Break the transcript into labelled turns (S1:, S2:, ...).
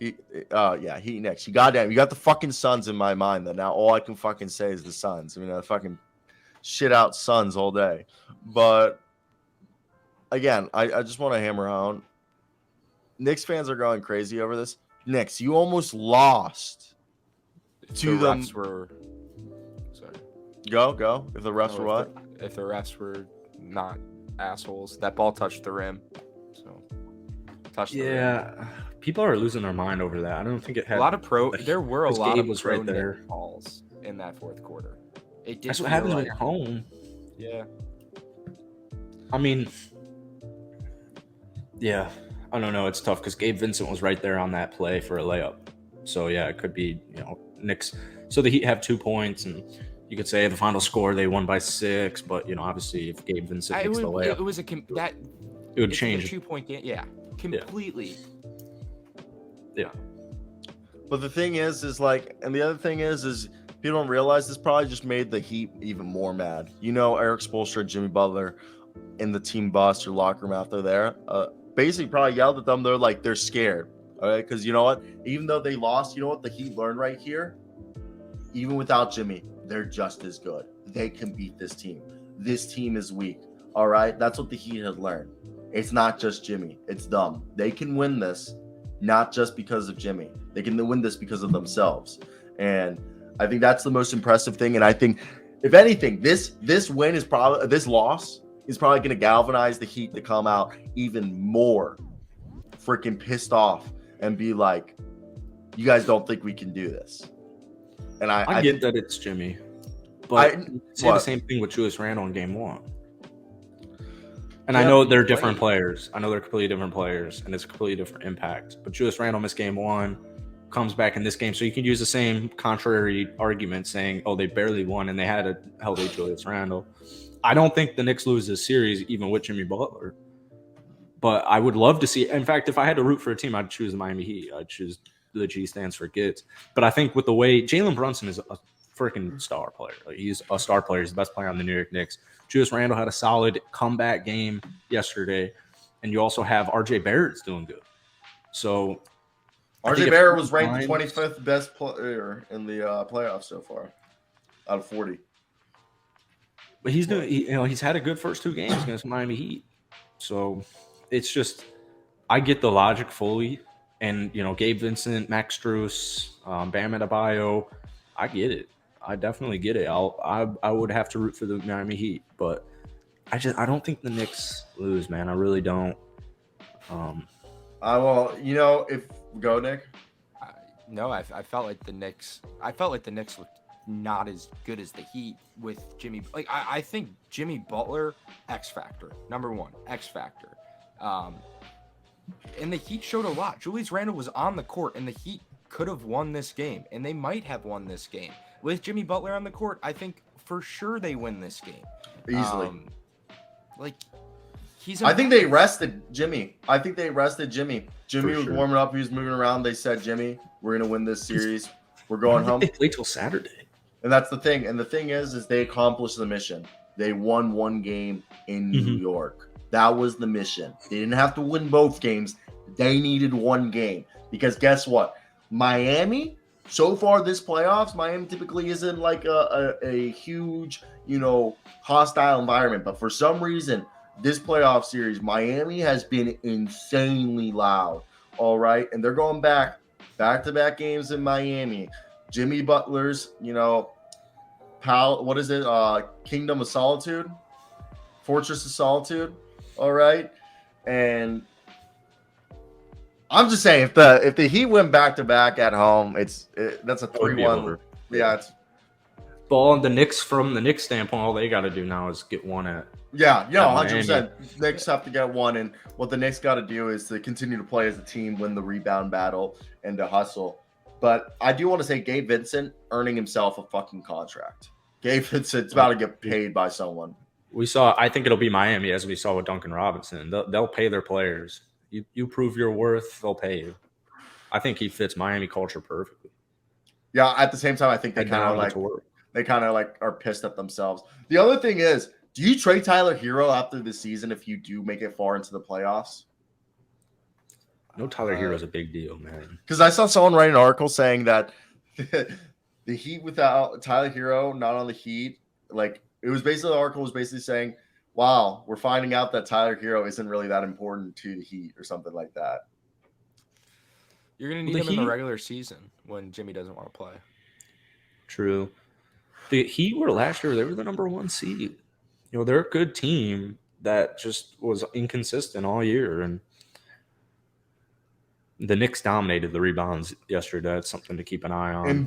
S1: Heat next. You got the fucking Suns in my mind. That now all I can fucking say is the Suns. I mean, I fucking shit out Suns all day. But again, I just want to hammer home. Knicks fans are going crazy over this. Knicks, you almost lost to them.
S2: Sorry.
S1: Go. If the refs were what?
S2: If the refs were not assholes, that ball touched the rim. So touched the rim.
S3: Yeah, people are losing their mind over that. I don't think it had
S2: a lot of there were a lot of pro
S3: right there.
S2: calls in that fourth quarter. It did.
S3: That's what happens when you're home.
S2: Yeah.
S3: I mean, yeah, I don't know. It's tough because Gabe Vincent was right there on that play for a layup. So yeah, it could be, Knicks. So the Heat have 2 points, and you could say the final score they won by 6. But obviously, if Gabe Vincent makes the layup, it would change.
S2: A 2-point game, yeah, completely.
S3: Yeah.
S1: But the thing is like, and the other thing is people don't realize this probably just made the Heat even more mad. Eric Spoelstra, Jimmy Butler, in the team bus or locker room out there, basically probably yelled at them. They're like, they're scared. All right, because you know what? Even though they lost, you know what the Heat learned right here? Even without Jimmy, they're just as good. They can beat this team. This team is weak. All right, that's what the Heat had learned. It's not just Jimmy. It's them. They can win this, not just because of Jimmy. They can win this because of themselves. And I think that's the most impressive thing. And I think, if anything, this loss is probably going to galvanize the Heat to come out even more freaking pissed off and be like, you guys don't think we can do this. And I
S3: get that it's Jimmy, but say the same thing with Julius Randle in game 1. And I know they're different players. I know they're completely different players, and it's a completely different impact. But Julius Randle missed game 1, comes back in this game. So you can use the same contrary argument saying, oh, they barely won and they had a healthy Julius Randle. I don't think the Knicks lose this series, even with Jimmy Butler. But I would love to see. In fact, if I had to root for a team, I'd choose the Miami Heat. I'd choose the G stands for Gits. But I think with the way Jalen Brunson is a freaking star player. He's a star player. He's the best player on the New York Knicks. Julius Randle had a solid comeback game yesterday. And you also have R.J. Barrett's doing good. So
S1: R.J. Barrett was ranked the 25th best player in the playoffs so far out of 40.
S3: But he's doing, he's had a good first 2 games against Miami Heat. So it's just, I get the logic fully. And, Gabe Vincent, Max Strus, Bam Adebayo, I get it. I definitely get it. I would have to root for the Miami Heat, but I don't think the Knicks lose, man. I really don't.
S1: If go Nick.
S2: No, I felt like the Knicks. Looked not as good as the Heat with Jimmy. Like I think Jimmy Butler, X factor, number 1, X factor. And the Heat showed a lot. Julius Randle was on the court, and the Heat could have won this game, and they might have won this game. With Jimmy Butler on the court, I think for sure they win this game.
S1: Easily.
S2: I
S1: think they rested Jimmy. Jimmy was warming up. He was moving around. They said, Jimmy, we're going to win this series. We're going home.
S3: They play till Saturday.
S1: And that's the thing. And the thing is they accomplished the mission. They won 1 game in New York. That was the mission. They didn't have to win both games. They needed 1 game. Because guess what? Miami, so far this playoffs, Miami typically isn't like a huge, hostile environment. But for some reason, this playoff series, Miami has been insanely loud. All right. And they're going back-to-back games in Miami. Jimmy Butler's, what is it? Kingdom of Solitude? Fortress of Solitude. All right. And I'm just saying, if the Heat went back-to-back at home, that's a 3-1. Yeah.
S3: Ball the Knicks, from the Knicks standpoint, all they got to do now is get 1 at.
S1: Yeah, 100%. Knicks have to get 1, and what the Knicks got to do is to continue to play as a team, win the rebound battle, and to hustle. But I do want to say Gabe Vincent earning himself a fucking contract. Gabe Vincent's about to get paid by someone.
S3: I think it'll be Miami, as we saw with Duncan Robinson. They'll pay their players. You prove your worth, they'll pay you. I think he fits Miami culture perfectly.
S1: Yeah, at the same time, I think they kind of are pissed at themselves. The other thing is, do you trade Tyler Hero after this season if you do make it far into the playoffs?
S3: No, Tyler Hero is a big deal, man.
S1: Because I saw someone write an article saying that the Heat without Tyler Hero, not on the Heat, like it was basically the article was basically saying, "Wow, we're finding out that Tyler Hero isn't really that important to the Heat or something like that."
S2: You're gonna need him in the regular season when Jimmy doesn't want to play.
S3: True. The Heat were last year; they were the #1 seed. You know, they're a good team that just was inconsistent all year, and the Knicks dominated the rebounds yesterday. That's something to keep an eye on.
S1: Embiid